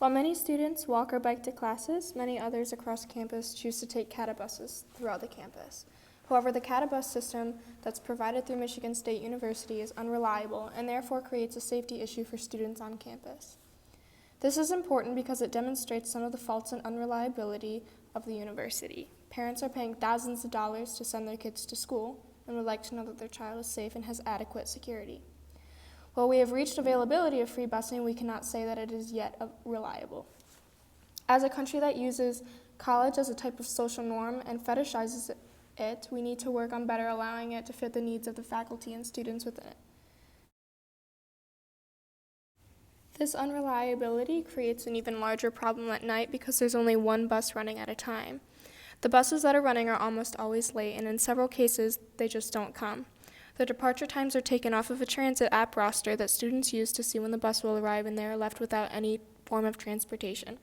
While many students walk or bike to classes, many others across campus choose to take CATA buses throughout the campus. However, the CATA bus system that's provided through Michigan State University is unreliable and therefore creates a safety issue for students on campus. This is important because it demonstrates some of the faults and unreliability of the university. Parents are paying thousands of dollars to send their kids to school and would like to know that their child is safe and has adequate security. While we have reached availability of free busing, we cannot say that it is yet reliable. As a country that uses college as a type of social norm and fetishizes it, we need to work on better allowing it to fit the needs of the faculty and students within it. This unreliability creates an even larger problem at night because there's only one bus running at a time. The buses that are running are almost always late, and in several cases, they just don't come. The departure times are taken off of a transit app roster that students use to see when the bus will arrive, and they are left without any form of transportation.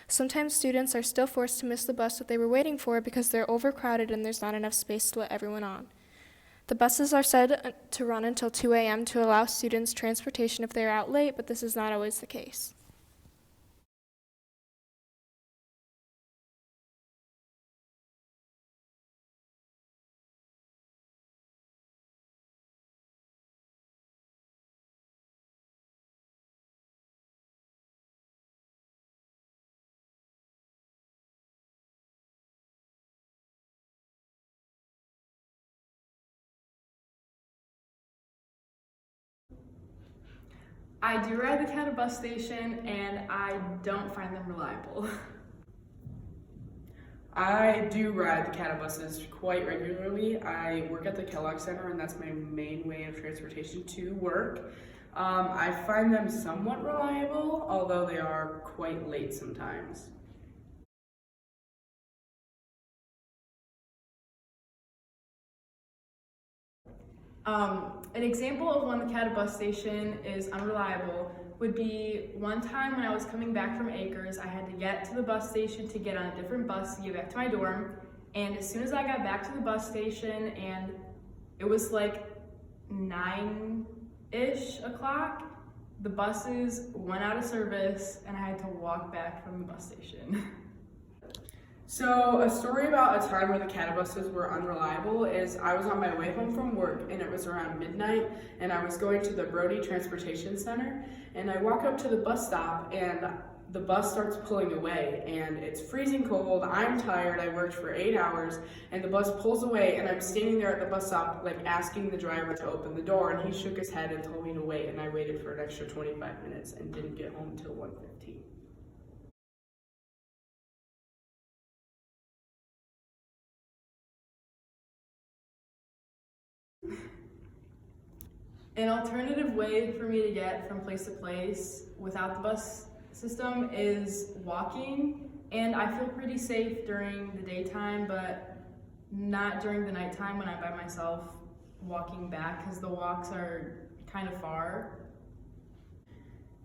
Sometimes students are still forced to miss the bus that they were waiting for because they're overcrowded and there's not enough space to let everyone on. The buses are said to run until 2 a.m. to allow students transportation if they are out late, but this is not always the case. I do ride the CATA bus station, and I don't find them reliable. I do ride the CATA buses quite regularly. I work at the Kellogg Center, and that's my main way of transportation to work. I find them somewhat reliable, although they are quite late sometimes. An example of when the CATA bus station is unreliable would be one time when I was coming back from Acres. I had to get to the bus station to get on a different bus to get back to my dorm, and as soon as I got back to the bus station, and it was like 9-ish o'clock, the buses went out of service and I had to walk back from the bus station. So a story about a time where the CATA buses were unreliable is I was on my way home from work, and it was around midnight, and I was going to the Brody Transportation Center, and I walk up to the bus stop and the bus starts pulling away, and it's freezing cold. I'm tired. I worked for 8 hours, and the bus pulls away, and I'm standing there at the bus stop like asking the driver to open the door, and he shook his head and told me to wait, and I waited for an extra 25 minutes and didn't get home until 1:15. An alternative way for me to get from place to place without the bus system is walking, and I feel pretty safe during the daytime, but not during the nighttime when I'm by myself walking back, because the walks are kind of far.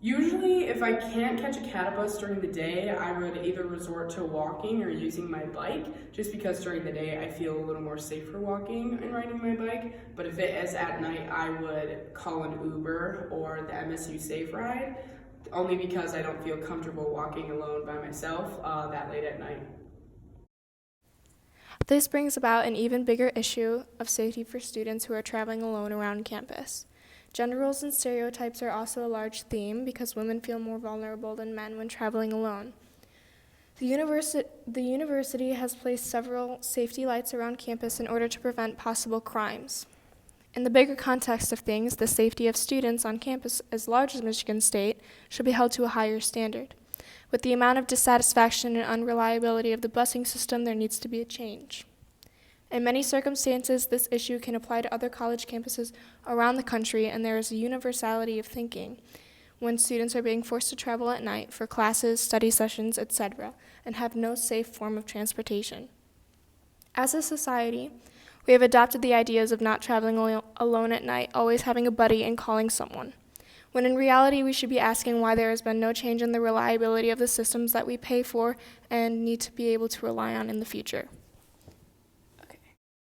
Usually, if I can't catch a CATA bus during the day, I would either resort to walking or using my bike, just because during the day I feel a little more safer walking and riding my bike. But if it is at night, I would call an Uber or the MSU Safe Ride, only because I don't feel comfortable walking alone by myself that late at night. This brings about an even bigger issue of safety for students who are traveling alone around campus. Gender roles and stereotypes are also a large theme because women feel more vulnerable than men when traveling alone. The university has placed several safety lights around campus in order to prevent possible crimes. In the bigger context of things, the safety of students on campus as large as Michigan State should be held to a higher standard. With the amount of dissatisfaction and unreliability of the busing system, there needs to be a change. In many circumstances, this issue can apply to other college campuses around the country, and there is a universality of thinking when students are being forced to travel at night for classes, study sessions, etc., and have no safe form of transportation. As a society, we have adopted the ideas of not traveling alone at night, always having a buddy and calling someone, when in reality we should be asking why there has been no change in the reliability of the systems that we pay for and need to be able to rely on in the future.